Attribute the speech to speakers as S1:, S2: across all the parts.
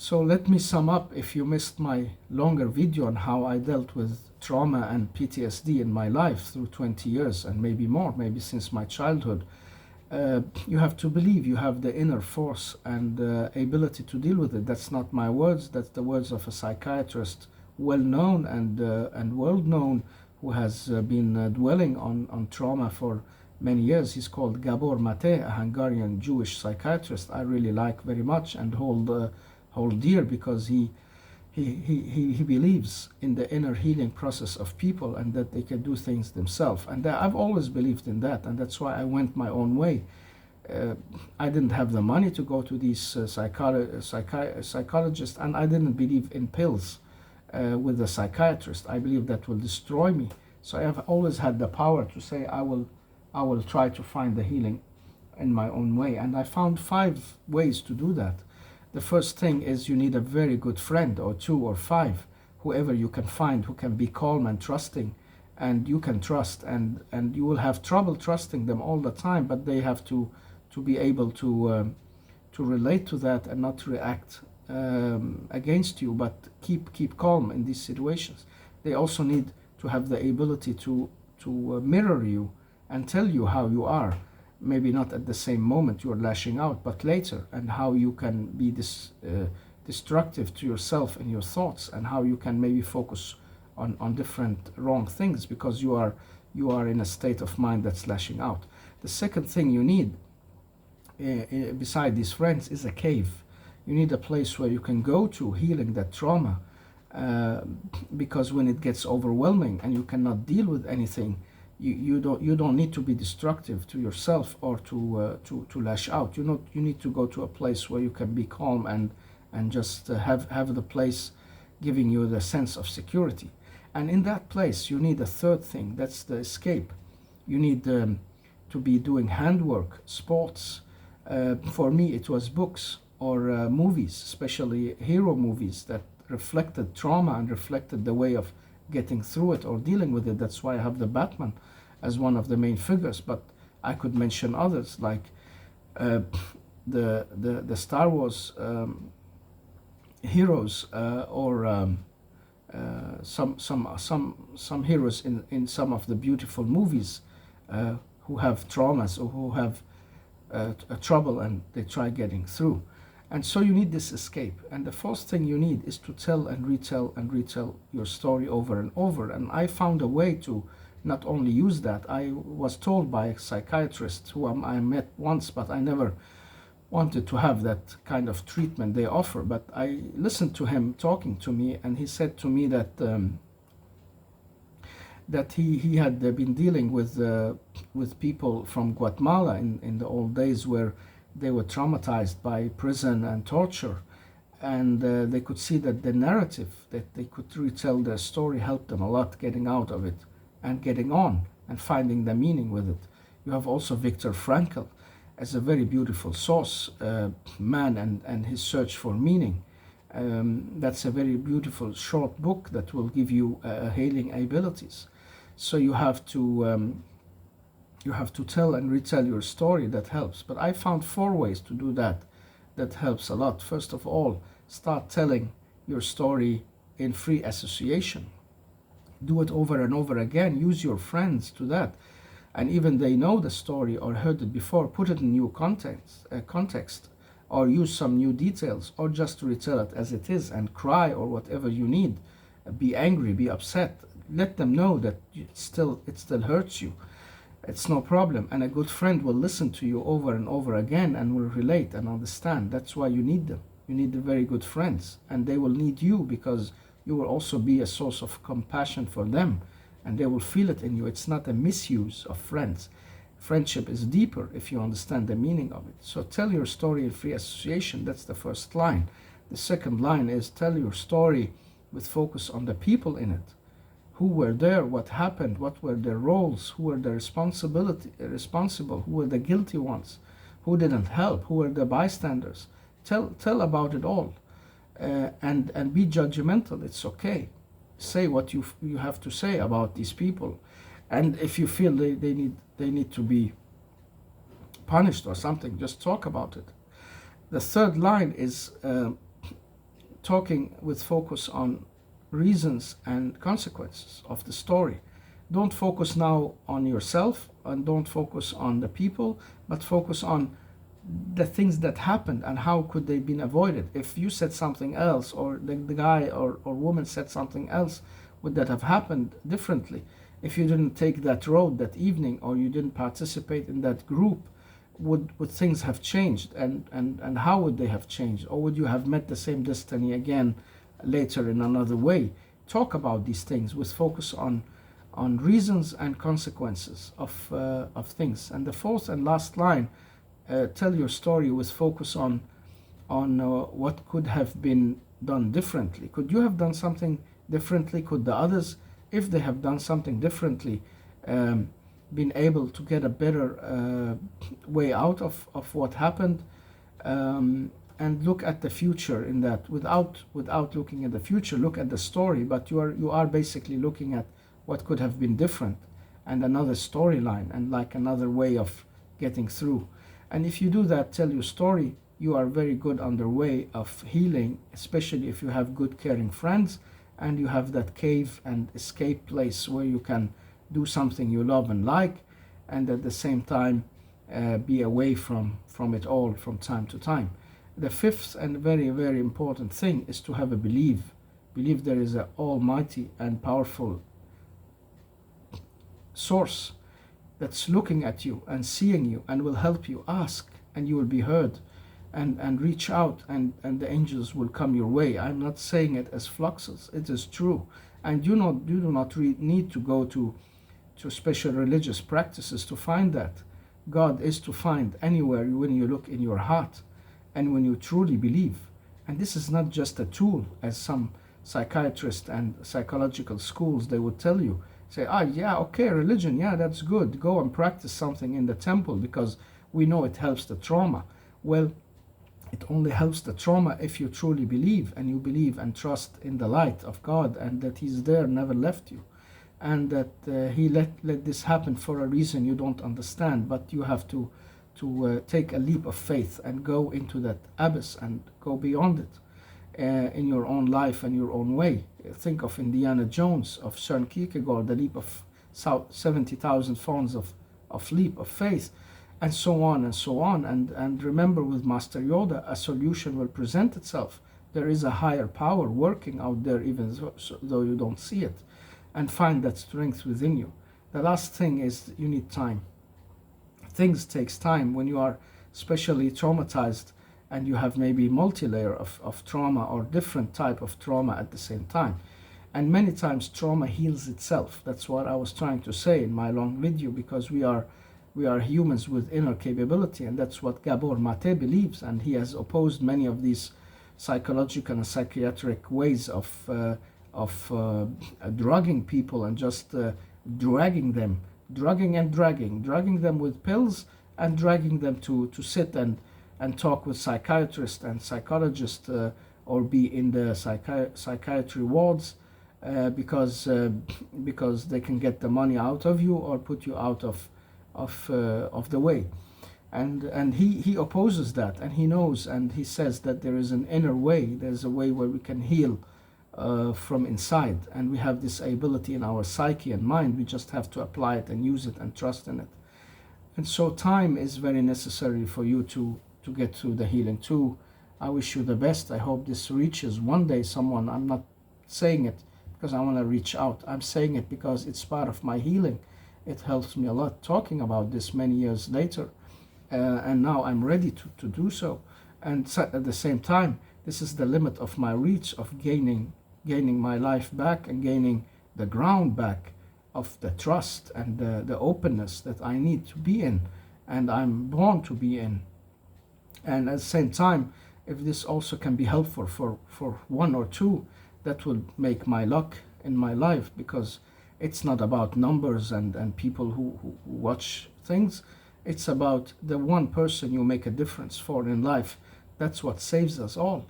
S1: So let me sum up. If you missed my longer video on how I dealt with trauma and PTSD in my life through 20 years and maybe more, maybe since my childhood, you have to believe you have the inner force and ability to deal with it. That's not my words, that's the words of a psychiatrist, well known and world known, who has been dwelling on trauma for many years. He's called Gabor Mate, a Hungarian Jewish psychiatrist I really like very much and hold dear, because he believes in the inner healing process of people and that they can do things themselves. And I've always believed in that, and that's why I went my own way. I didn't have the money to go to these psychologists, and I didn't believe in pills with a psychiatrist. I believe that will destroy me. So I have always had the power to say I will try to find the healing in my own way. And I found 5 ways to do that. The first thing is you need a very good friend, or 2 or 5, whoever you can find, who can be calm and trusting, and you can trust, and you will have trouble trusting them all the time, but they have to be able to relate to that and not react against you, but keep calm in these situations. They also need to have the ability to mirror you and tell you how you are. Maybe not at the same moment you're lashing out, but later, and how you can be destructive to yourself and your thoughts, and how you can maybe focus on different wrong things because you are in a state of mind that's lashing out. The second thing you need, beside these friends, is a cave. You need a place where you can go to healing that trauma, because when it gets overwhelming and you cannot deal with anything, you don't need to be destructive to yourself or to lash out. You need to go to a place where you can be calm and just have the place giving you the sense of security. And in that place you need a third thing, that's the escape. You need to be doing handwork, sports. For me it was books or movies, especially hero movies that reflected trauma and reflected the way of getting through it or dealing with it. That's why I have the Batman as one of the main figures, but I could mention others like the Star Wars heroes, or some heroes in some of the beautiful movies who have traumas or who have trouble and they try getting through. And so you need this escape. And the first thing you need is to tell and retell your story over and over. And I found a way to not only use that. I was told by a psychiatrist who I met once, but I never wanted to have that kind of treatment they offer. But I listened to him talking to me, and he said to me that he had been dealing with people from Guatemala in the old days, where they were traumatized by prison and torture, and they could see that the narrative that they could retell their story helped them a lot getting out of it and getting on and finding the meaning with it. You have also Viktor Frankl as a very beautiful source man and his search for meaning. That's a very beautiful short book that will give you healing abilities. So you have to tell and retell your story. That helps. But I found 4 ways to do that helps a lot. First of all, start telling your story in free association. Do it over and over again. Use your friends to that. And even they know the story or heard it before, put it in new context, or use some new details, or just retell it as it is and cry or whatever you need. Be angry, be upset. Let them know that it still hurts you. It's no problem, and a good friend will listen to you over and over again and will relate and understand. That's why you need them. You need the very good friends, and they will need you because you will also be a source of compassion for them, and they will feel it in you. It's not a misuse of friends. Friendship is deeper if you understand the meaning of it. So tell your story in free association. That's the first line. The second line is tell your story with focus on the people in it. Who were there, what happened, what were their roles, who were the responsible, who were the guilty ones, who didn't help, who were the bystanders. Tell about it all, and be judgmental. It's okay. Say what you have to say about these people, and if you feel they need to be punished or something, just talk about it. The third line is talking with focus on reasons and consequences of the story. Don't focus now on yourself and don't focus on the people, but focus on the things that happened and how could they been avoided. If you said something else, or the guy or woman said something else, would that have happened differently? If you didn't take that road that evening, or you didn't participate in that group, would things have changed, and how would they have changed? Or would you have met the same destiny again later in another way? Talk about these things with focus on reasons and consequences of things. And the fourth and last line, tell your story with focus on what could have been done differently. Could you have done something differently? Could the others, if they have done something differently, been able to get a better way out of what happened? And look at the future in that, without looking at the future, look at the story, but you are basically looking at what could have been different, and another storyline, and like another way of getting through. And if you do that, tell your story, you are very good on the way of healing, especially if you have good caring friends and you have that cave and escape place where you can do something you love and like, and at the same time be away from it all from time to time. The fifth and very, very important thing is to have a belief. Believe there is an almighty and powerful source that's looking at you and seeing you and will help you. Ask and you will be heard, and reach out, and the angels will come your way. I'm not saying it as fluxes, it is true. And you do not need to go to special religious practices to find that. God is to find anywhere when you look in your heart and when you truly believe. And this is not just a tool, as some psychiatrists and psychological schools, they would tell you. Say, yeah, okay, religion, yeah, that's good. Go and practice something in the temple because we know it helps the trauma. Well, it only helps the trauma if you truly believe, and you believe and trust in the light of God, and that He's there, never left you, and that He let this happen for a reason you don't understand, but you have to take a leap of faith and go into that abyss and go beyond it. In your own life and your own way. Think of Indiana Jones, of Søren Kierkegaard, the leap of 70,000 forms of leap of faith, and so on and so on. And remember, with Master Yoda, a solution will present itself. There is a higher power working out there, even though you don't see it, and find that strength within you. The last thing is you need time. Things takes time when you are especially traumatized, and you have maybe multi-layer of trauma or different type of trauma at the same time. And many times trauma heals itself. That's what I was trying to say in my long video, because we are humans with inner capability, and that's what Gabor Mate believes, and he has opposed many of these psychological and psychiatric ways of drugging people and just drugging them with pills, and dragging them to sit and talk with psychiatrists and psychologists, or be in the psychiatry wards, because they can get the money out of you or put you out of the way. And he opposes that, and he knows, and he says that there is an inner way. There's a way where we can heal from inside, and we have this ability in our psyche and mind. We just have to apply it and use it and trust in it. And so time is very necessary for you to get through the healing too. I wish you the best. I hope this reaches one day someone. I'm not saying it because I want to reach out. I'm saying it because it's part of my healing. It helps me a lot talking about this many years later. And now I'm ready to do so. And at the same time, this is the limit of my reach of gaining my life back and gaining the ground back of the trust and the openness that I need to be in, and I'm born to be in. And at the same time, if this also can be helpful for one or two, that will make my luck in my life, because it's not about numbers and people who watch things. It's about the one person you make a difference for in life. That's what saves us all.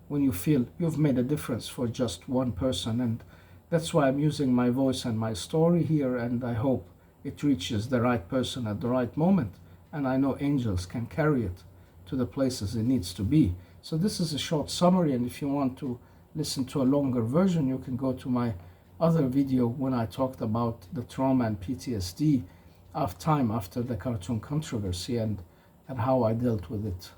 S1: When you feel you've made a difference for just one person. And that's why I'm using my voice and my story here, and I hope it reaches the right person at the right moment. And I know angels can carry it to the places it needs to be. So this is a short summary, and if you want to listen to a longer version, you can go to my other video when I talked about the trauma and PTSD of time after the cartoon controversy and how I dealt with it.